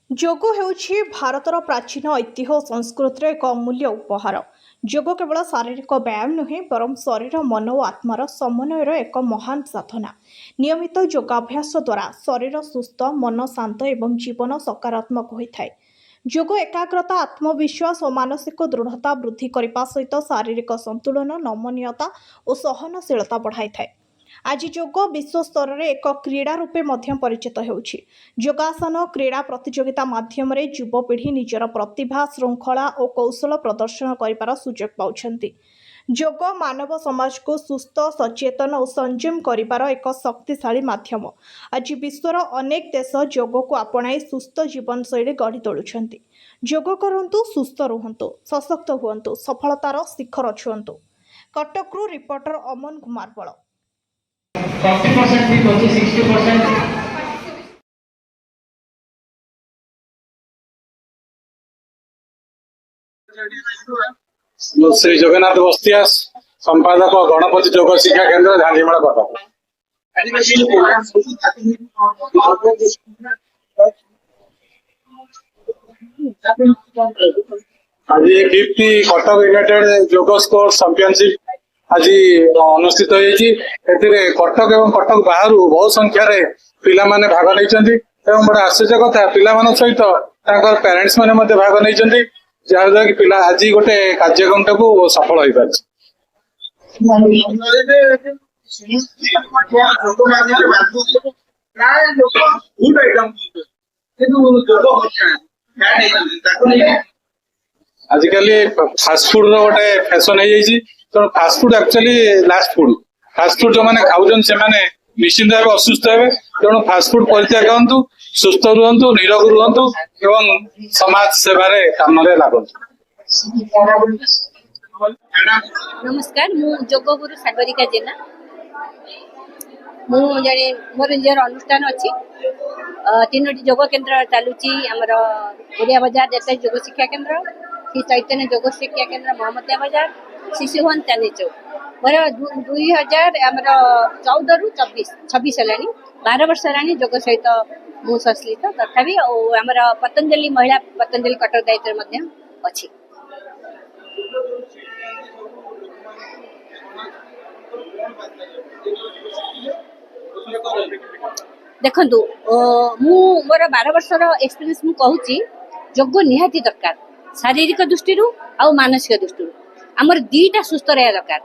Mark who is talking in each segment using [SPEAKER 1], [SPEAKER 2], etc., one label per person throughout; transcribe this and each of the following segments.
[SPEAKER 1] ଯୋଗ ହେଉଛି ଭାରତର ପ୍ରାଚୀନ ଐତିହ୍ୟ ଓ ସଂସ୍କୃତିର ଏକ ଅମୂଲ୍ୟ ଉପହାର। ଯୋଗ କେବଳ ଶାରୀରିକ ବ୍ୟାୟାମ ନୁହେଁ, ବରଂ ଶରୀର, ମନ ଓ ଆତ୍ମାର ସମନ୍ୱୟର ଏକ ମହାନ ସାଧନା। ନିୟମିତ ଯୋଗାଭ୍ୟାସ ଦ୍ୱାରା ଶରୀର ସୁସ୍ଥ, ମନ ଶାନ୍ତ ଏବଂ ଜୀବନ ସକାରାତ୍ମକ ହୋଇଥାଏ। ଯୋଗ ଏକାଗ୍ରତା, ଆତ୍ମବିଶ୍ୱାସ ଓ ମାନସିକ ଦୃଢ଼ତା ବୃଦ୍ଧି କରିବା ସହିତ ଶାରୀରିକ ସନ୍ତୁଳନ, ନମନୀୟତା ଓ ସହନଶୀଳତା ବଢ଼ାଇଥାଏ। ଆଜି ଯୋଗ ବିଶ୍ୱ ସ୍ତରରେ ଏକ କ୍ରୀଡ଼ା ରୂପେ ମଧ୍ୟ ପରିଚିତ ହେଉଛି। ଯୋଗାସନ କ୍ରୀଡ଼ା ପ୍ରତିଯୋଗିତା ମାଧ୍ୟମରେ ଯୁବପିଢ଼ି ନିଜର ପ୍ରତିଭା, ଶୃଙ୍ଖଳା ଓ କୌଶଳ ପ୍ରଦର୍ଶନ କରିବାର ସୁଯୋଗ ପାଉଛନ୍ତି। ଯୋଗ ମାନବ ସମାଜକୁ ସୁସ୍ଥ, ସଚେତନ ଓ ସଂଯମ କରିବାର ଏକ ଶକ୍ତିଶାଳୀ ମାଧ୍ୟମ। ଆଜି ବିଶ୍ୱର ଅନେକ ଦେଶ ଯୋଗକୁ ଆପଣାଇ ସୁସ୍ଥ ଜୀବନଶୈଳୀ ଗଢ଼ି ତୋଳୁଛନ୍ତି। ଯୋଗ କରନ୍ତୁ, ସୁସ୍ଥ ରୁହନ୍ତୁ, ସଶକ୍ତ ହୁଅନ୍ତୁ, ସଫଳତାର ଶିଖର ଛୁଅନ୍ତୁ। କଟକରୁ ରିପୋର୍ଟର ଅମନ କୁମାର ବଳ।
[SPEAKER 2] 40% ठीक होती 60%
[SPEAKER 3] श्री जगन्नाथ बस्तिया संपादक गणपति योग शिक्षा केन्द्र झांझीमाड़ा कटक। आज 50 कटक यूनाइटेड योग स्पोर्ट्स चैंपियनशिप आज अनुष्ठित होती। कटक एवं कटक बाहर बहुत संख्यार पिला माने भाग नहीं बड़ा आश्चर्य कथा पिला सहित पेरेंट्स माने भाग नहीं जहाँद्वारा कि पिला आज गोटे कार्यक्रम टाक सफल हो पार। आजिकल फास्ट फूड रोटे फैशन हो जाए तेणु fast food actually last food. Fast food जो मैंने खाऊन से निश्चिंत भाव असुस्थ हे तेणु फास्ट फूड परित्याग करतु, सुस्थ रुहतु, निरोग रुहतु एवं समाज सेवार काम लागतु।
[SPEAKER 4] नमस्कार, मु योग गुरु सागरिका जेना। मुझे मोर निजर अनुष्ठान अच्छी 3टी योग केन्द्र चलुची आमर ओडिया बजार जैसे योग शिक्षा केन्द्र, श्री चैतन्य योग शिक्षा केन्द्र महमतिया बजार, शिशुभवन चांदी चौक। मोर 2014 रु 26 है 12 वर्ष है योग सहित मु संश्लिष्ट तथापि आमर पतंजलि महिला पतंजलि कटक दायित्व अच्छी। देखु मोर 12 वर्षर एक्सपीरियंस मु कहूची योग निहाती दरकार शारीरिक दृष्टि आ मानसिक दृष्टि आमर दीटा सुस्थ रहा दरकार।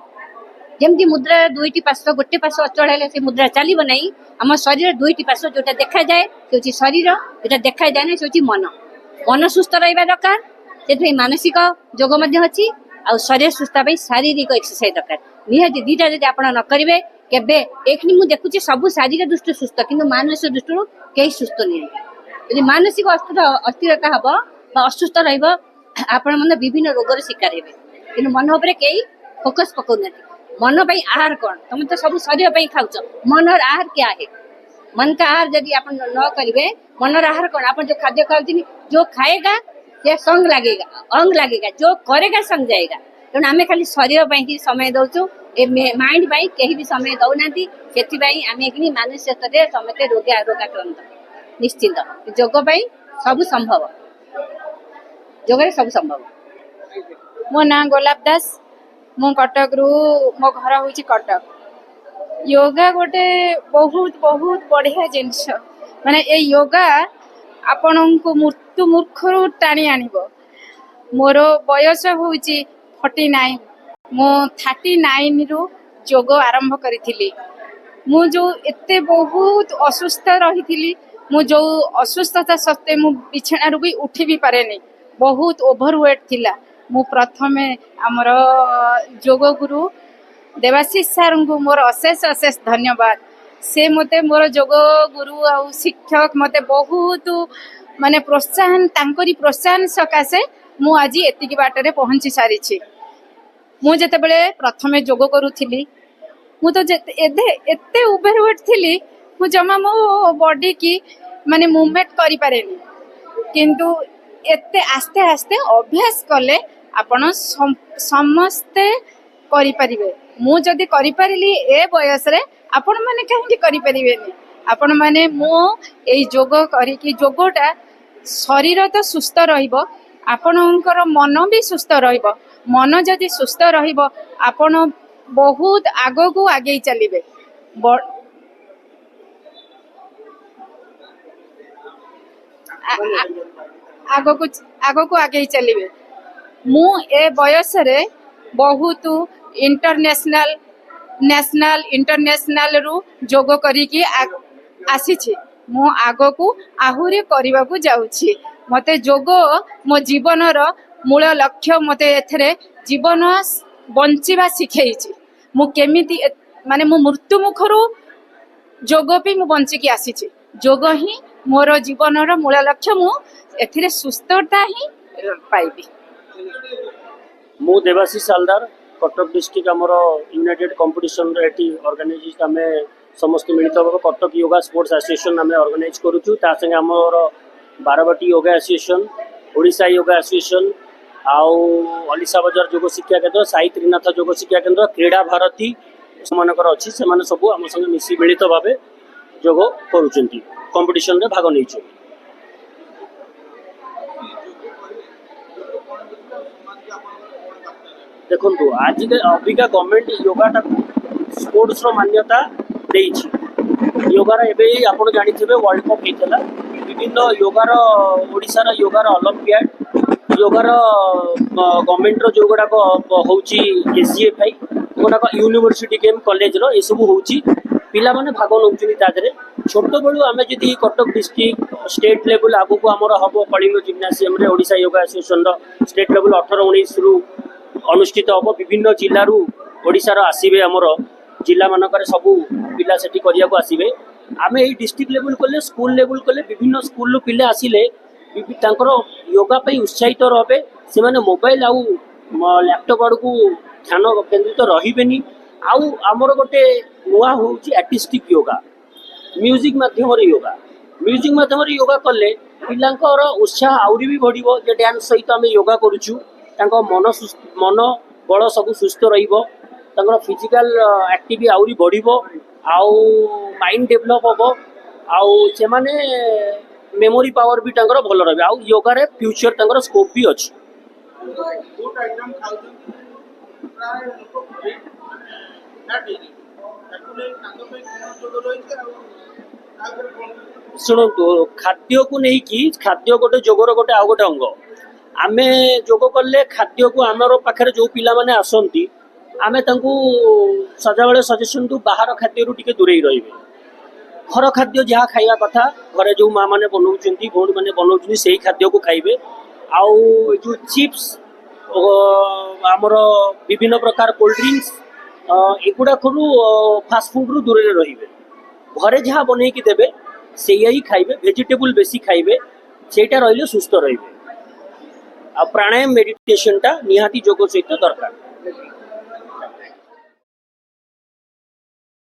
[SPEAKER 4] जमती मुद्रा दुईटी पार्श्व गोटे पार्श्व अचल है से मुद्रा चलो ना आम शरीर दुईटी पार्श्व जोटा देखा जाए से शरीर जो देखा जाए ना से मन मन सुस्थ रहा दरकार। से मानसिक योग अच्छी आ शरीर सुस्थ शारीरिक एक्सरसाइज दरकार निहाती दीटा जब आप न करेंगे केबे एक मुझे देखुची सब शारीरिक दृष्टि सुस्थ किंतु मानसिक दृष्टि कहीं सुस्थ नहीं। यदि मानसिक अस्थिरता हम असुस्थ आपण मन विभिन्न रोगर शिकार हे कि मन उपर कई फोकस पकाना। मन पर आहार कौन तुम तो सब शरीर पर खाऊ मन आहार क्या है? मन का आहार यदि आप न करेंगे मन आहार कौन आप जो खाद्य खाऊ जो खाएगा ये संग लगेगा अंग लगेगा जो करेगा संग जाएगा। तेणु आम खाली शरीर पर समय दौचु माइंड कहीं भी समय दौना से मानसिक स्तर में समस्त रोगाक्रांत निश्चिंत योग सब संभव योग सब संभव।
[SPEAKER 5] मो ना गोलाप दास मो कटक रु मो घर हूँ कटक। योगा गोटे बहुत बहुत बढ़िया जिनस माने ए योगा आपण को मृत्यु मूर्खर टाणी आनिब। मोर बयस हूँ 49 मो 39 रु योग आरंभ करी मु जो एते बहुत असुस्थ रही मु जो असुस्थता सत्ते मु बिछाणा भी उठी भी पारे नहीं बहुत ओभरवेट थिला। मु प्रथमे आमर योग गुरु देवाशीष सार को मोर अशेष अशेष धन्यवाद। से मते मोर योग गुरु आ शिक्षक मते बहुत माने प्रोत्साहन तांकरी प्रोत्साहन सकाशे मु आज एतिकी बाटरे पहुंची सारी। मु जेते बेले प्रथमे योग करूथिली मु तो एते ओभरवेट थिली मु जमा मो बॉडी की माने मूवमेंट करि पारेनी किंतु एते आस्ते आस्ते अभ्यास कले आपण समस्ते करि परिबे। ମୁଁ ଯଦି କରିପାରିଲି ଏ ବୟସରେ ଆପଣମାନେ କାହିଁକି କରିପାରିବେନି? ଆପଣମାନେ ମୁଁ ଏଇ ଯୋଗ କରିକି ଯୋଗଟା ଶରୀର ତ ସୁସ୍ଥ ରହିବ, ଆପଣଙ୍କର ମନ ବି ସୁସ୍ଥ ରହିବ। ମନ ଯଦି ସୁସ୍ଥ ରହିବ ଆପଣ ବହୁତ ଆଗକୁ ଆଗେଇ ଚାଲିବେ। ଆଗକୁ ଆଗକୁ ଆଗେଇ ଚାଲିବେ। ମୁଁ ଏ ବୟସରେ ବହୁତ ଇଣ୍ଟରନ୍ୟାସନାଲ ନ୍ୟାସନାଲ ଇଣ୍ଟରନ୍ୟାସନାଲରୁ ଯୋଗ କରିକି ଆସିଛି। ମୁଁ ଆଗକୁ ଆହୁରି କରିବାକୁ ଯାଉଛି। ମୋତେ ଯୋଗ ମୋ ଜୀବନର ମୂଳ ଲକ୍ଷ୍ୟ, ମୋତେ ଏଥିରେ ଜୀବନ ବଞ୍ଚିବା ଶିଖେଇଛି। ମୁଁ କେମିତି ମାନେ ମୁଁ ମୃତ୍ୟୁ ମୁଖରୁ ଯୋଗ ବି ମୁଁ ବଞ୍ଚିକି ଆସିଛି। ଯୋଗ ହିଁ ମୋର ଜୀବନର ମୂଳ ଲକ୍ଷ୍ୟ। ମୁଁ ଏଥିରେ ସୁସ୍ଥତା ହିଁ ପାଇବି।
[SPEAKER 6] ମୁଁ ଦେବାଶିଷ ହାଲଦାର, କଟକ डिस्ट्रिक्ट आमर यूनाइटेड कंपटीशन एटी ऑर्गेनाइज आम समस्त मिलित भाव कटक योगा स्पोर्ट्स एसोसिएशन आम ऑर्गेनाइज करूँ। संगे आमर बारवाटी योगा एसोसिएशन, ओडिशा योगा एसोसिएशन, आउ अलीसा बजार योग शिक्षा केन्द्र, साई त्रिनाथ योग शिक्षा केन्द्र, क्रीड़ा भारती मानकर अच्छी से सब आम संगे मिसी मिलित भाव योग करुँच कंपटीशन रे भाग नहीं। देखो आज अबिका गवर्नमेंट योगाटा स्पोर्ट्स रो मान्यता देइछि। योगार एबे आपण जानिथिबे वर्ल्ड कप हेतला, विभिन्न योगार ओडिसा योगार ओलंपियाड, योगार गवर्नमेंट रो जो गुडाक होउछि एसीएफआई गुडाक यूनिवर्सिटी गेम कॉलेज रो ए सब होउछि। पिला माने भाग नउछि तादरे। छोट बळु आमे जदि कटक डिस्ट्रिक्ट स्टेट लेवल आगु को हमर हबो कलिंग जिम्नासियम रे ओडिशा योगा एसोसिएशन रो स्टेट लेवल 18-19 रु अनुष्ठित हम। विभिन्न जिलू ओडिशार आसवे आमर जिला मानक सबू पिला सेठी करिया को आसवे। आम ये डिस्ट्रिक्ट लेवल कले, स्कूल लेवल कले, विभिन्न स्कूल पिला आसिले योगा पे उत्साहित रहे। से माने मोबाइल आउ लैपटॉप आड़ को ध्यान केंद्रित रही। आउ आमर गोटे नुआ होउछि आर्टिस्टिक योगा, म्यूजिक माध्यम योगा। म्यूजिक माध्यम योगा कले पिलांकर उत्साह आउरी भी बढ़िबो। जे डांस सहित आम योगा करूछु, तांको मन बल सब सुस्थ रहिबो, तांको फिजिकल एक्टिविटी आउरी बढ़िबो, आउ माइंड डेवलप होबो, आउ से माने मेमोरी पावर भी तांकर भल रहबे। आउ योगा रे फ्यूचर तांकर स्कोप भी अछि। शुणु खाद्य को नहीं कि खाद्य गोटे जोगर गोटे आउ गोटे अंग। आमे जोग कले खाद्य को आमर पाखे जो पिला माने आसंती आमे तांकू सदाबले सजेशन दू बाहर खाद्य रु टिके दूरे रहिबे। घर खाद्य जहाँ खाइबा कथा घरे जो माँ माने बनाउछंती भौणी माने बनाउछंती सेही खाद्य को खाइबे। आउ जो चिप्स आमर विभिन्न प्रकार कोल्ड ड्रिंक्स एगुड़ा खलु फास्ट फूड रु दूरे रहिबे। घरे जहाँ बनैकी देबे सेया ही खाइबे, वेजिटेबल बेसी खाइबे, सेटा रहिले सुस्थ रहिबे। प्राणायाम मेडिटेशन टा निहाती जोग सहित दरकार।